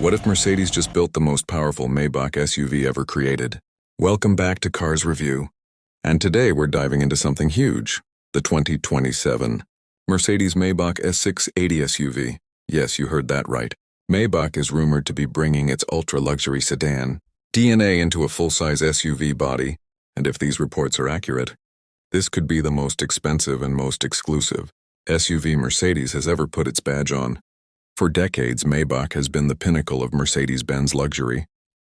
What if Mercedes just built the most powerful Maybach SUV ever created? Welcome back to Cars Review. And today we're diving into something huge, the 2027 Mercedes-Maybach S680 SUV. Yes, you heard that right. Maybach is rumored to be bringing its ultra-luxury sedan DNA into a full-size SUV body, and if these reports are accurate, this could be the most expensive and most exclusive SUV Mercedes has ever put its badge on. For decades, Maybach has been the pinnacle of Mercedes-Benz luxury,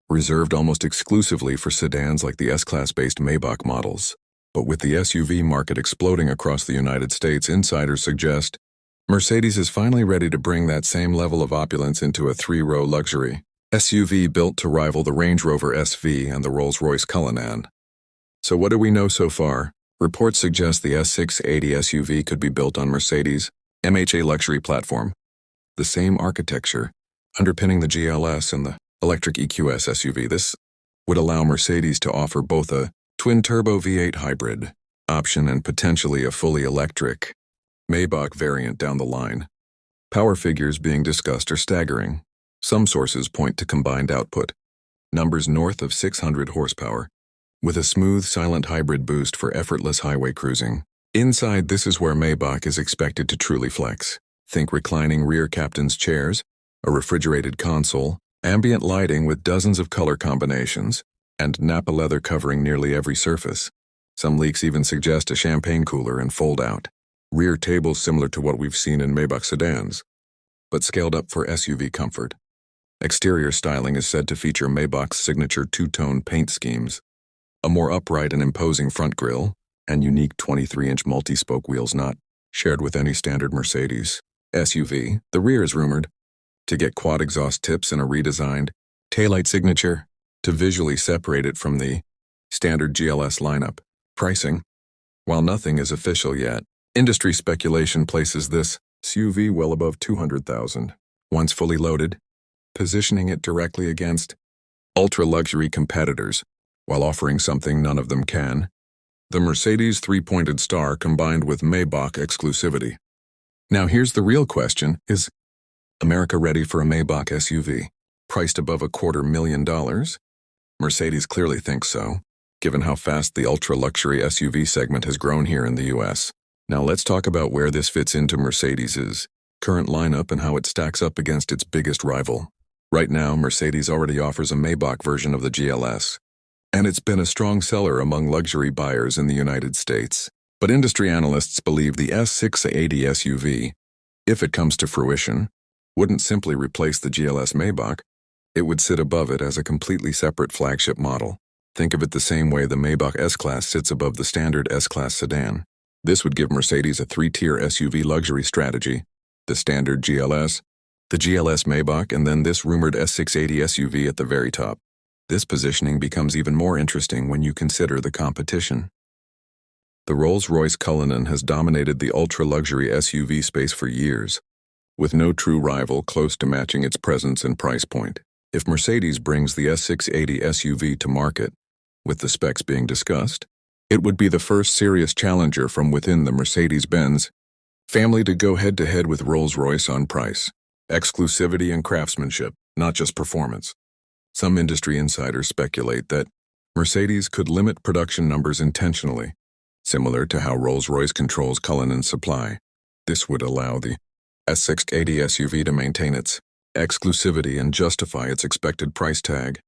reserved almost exclusively for sedans like the S-Class-based Maybach models. But with the SUV market exploding across the United States, insiders suggest Mercedes is finally ready to bring that same level of opulence into a three-row luxury SUV built to rival the Range Rover SV and the Rolls-Royce Cullinan. So what do we know so far? Reports suggest the S680 SUV could be built on Mercedes' MHA luxury platform, the same architecture underpinning the GLS and the electric EQS SUV. This would allow Mercedes to offer both a twin-turbo V8 hybrid option and potentially a fully electric Maybach variant down the line. Power figures being discussed are staggering. Some sources point to combined output, numbers north of 600 horsepower, with a smooth, silent hybrid boost for effortless highway cruising. Inside, this is where Maybach is expected to truly flex. Think reclining rear captain's chairs, a refrigerated console, ambient lighting with dozens of color combinations, and Nappa leather covering nearly every surface. Some leaks even suggest a champagne cooler and fold-out rear tables similar to what we've seen in Maybach sedans, but scaled up for SUV comfort. Exterior styling is said to feature Maybach's signature two-tone paint schemes, a more upright and imposing front grille, and unique 23-inch multi-spoke wheels not shared with any standard Mercedes SUV. The rear is rumored to get quad exhaust tips and a redesigned taillight signature to visually separate it from the standard GLS lineup. Pricing: while nothing is official yet, industry speculation places this SUV well above $200,000 once fully loaded, positioning it directly against ultra-luxury competitors while offering something none of them can: the Mercedes three-pointed star combined with Maybach exclusivity. Now here's the real question: is America ready for a Maybach SUV priced above $250,000? Mercedes clearly thinks so, given how fast the ultra-luxury SUV segment has grown here in the US. Now let's talk about where this fits into Mercedes's current lineup and how it stacks up against its biggest rival. Right now, Mercedes already offers a Maybach version of the GLS, and it's been a strong seller among luxury buyers in the United States. But industry analysts believe the S680 SUV, if it comes to fruition, wouldn't simply replace the GLS Maybach. It would sit above it as a completely separate flagship model. Think of it the same way the Maybach S-Class sits above the standard S-Class sedan. This would give Mercedes a three-tier SUV luxury strategy: the standard GLS, the GLS Maybach, and then this rumored S680 SUV at the very top. This positioning becomes even more interesting when you consider the competition. The Rolls-Royce Cullinan has dominated the ultra-luxury SUV space for years, with no true rival close to matching its presence and price point. If Mercedes brings the S680 SUV to market, with the specs being discussed, it would be the first serious challenger from within the Mercedes-Benz family to go head-to-head with Rolls-Royce on price, exclusivity, and craftsmanship, not just performance. Some industry insiders speculate that Mercedes could limit production numbers intentionally, similar to how Rolls-Royce controls Cullinan's supply. This would allow the S680 SUV to maintain its exclusivity and justify its expected price tag,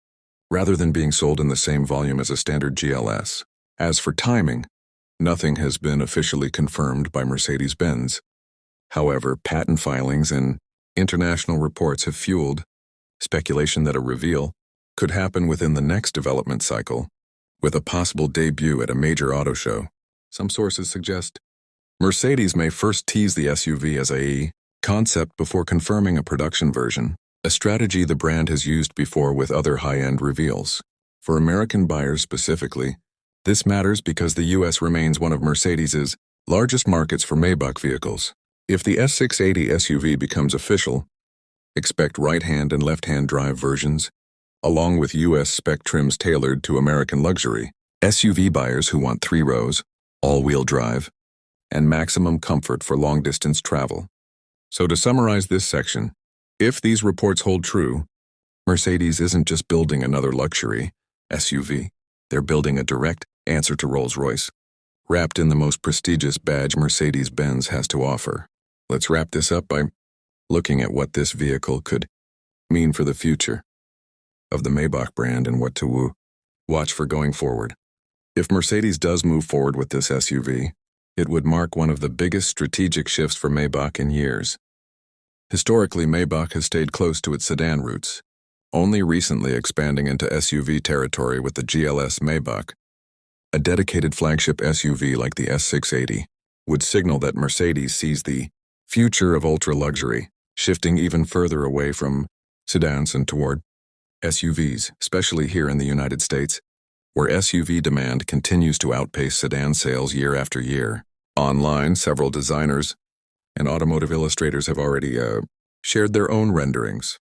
rather than being sold in the same volume as a standard GLS. As for timing, nothing has been officially confirmed by Mercedes-Benz. However, patent filings and international reports have fueled speculation that a reveal could happen within the next development cycle, with a possible debut at a major auto show. Some sources suggest Mercedes may first tease the SUV as a concept before confirming a production version, a strategy the brand has used before with other high-end reveals. For American buyers specifically, this matters because the US remains one of Mercedes's largest markets for Maybach vehicles. If the S680 SUV becomes official, expect right-hand and left-hand drive versions, along with US spec trims tailored to American luxury SUV buyers who want 3 rows, all-wheel drive, and maximum comfort for long-distance travel. So to summarize this section, if these reports hold true, Mercedes isn't just building another luxury SUV, they're building a direct answer to Rolls-Royce, wrapped in the most prestigious badge Mercedes-Benz has to offer. Let's wrap this up by looking at what this vehicle could mean for the future of the Maybach brand and what to watch for going forward. If Mercedes does move forward with this SUV, it would mark one of the biggest strategic shifts for Maybach in years. Historically, Maybach has stayed close to its sedan roots, only recently expanding into SUV territory with the GLS Maybach. A dedicated flagship SUV like the S680 would signal that Mercedes sees the future of ultra-luxury, shifting even further away from sedans and toward SUVs, especially here in the United States, where SUV demand continues to outpace sedan sales year after year. Online, several designers and automotive illustrators have already shared their own renderings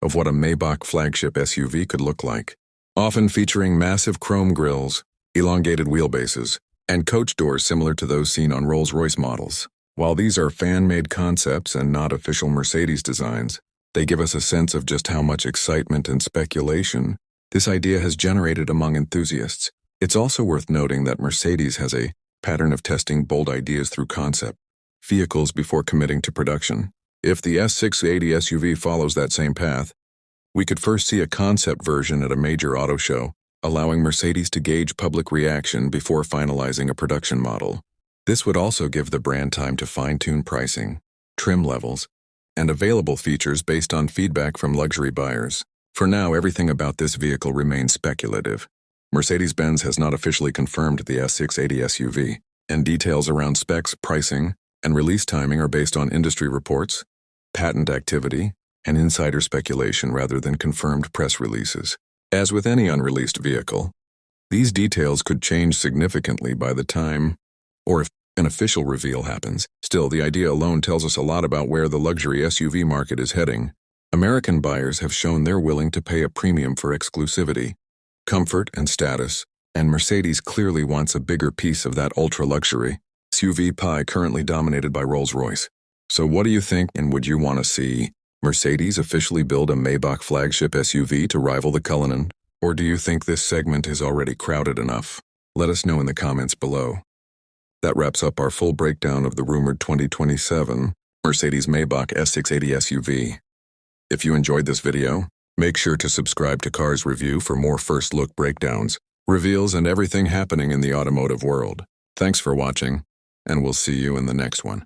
of what a Maybach flagship SUV could look like, often featuring massive chrome grilles, elongated wheelbases, and coach doors similar to those seen on Rolls-Royce models. While these are fan-made concepts and not official Mercedes designs, they give us a sense of just how much excitement and speculation this idea has generated among enthusiasts. It's also worth noting that Mercedes has a pattern of testing bold ideas through concept vehicles before committing to production. If the S680 SUV follows that same path, we could first see a concept version at a major auto show, allowing Mercedes to gauge public reaction before finalizing a production model. This would also give the brand time to fine-tune pricing, trim levels, and available features based on feedback from luxury buyers. For now, everything about this vehicle remains speculative. Mercedes-Benz has not officially confirmed the S680 SUV, and details around specs, pricing, and release timing are based on industry reports, patent activity, and insider speculation rather than confirmed press releases. As with any unreleased vehicle, these details could change significantly by the time or if an official reveal happens. Still, the idea alone tells us a lot about where the luxury SUV market is heading. American buyers have shown they're willing to pay a premium for exclusivity, comfort, and status, and Mercedes clearly wants a bigger piece of that ultra-luxury SUV pie currently dominated by Rolls-Royce. So what do you think, and would you want to see Mercedes officially build a Maybach flagship SUV to rival the Cullinan? Or do you think this segment is already crowded enough? Let us know in the comments below. That wraps up our full breakdown of the rumored 2027 Mercedes-Maybach S680 SUV. If you enjoyed this video, make sure to subscribe to Cars Review for more first-look breakdowns, reveals, and everything happening in the automotive world. Thanks for watching, and we'll see you in the next one.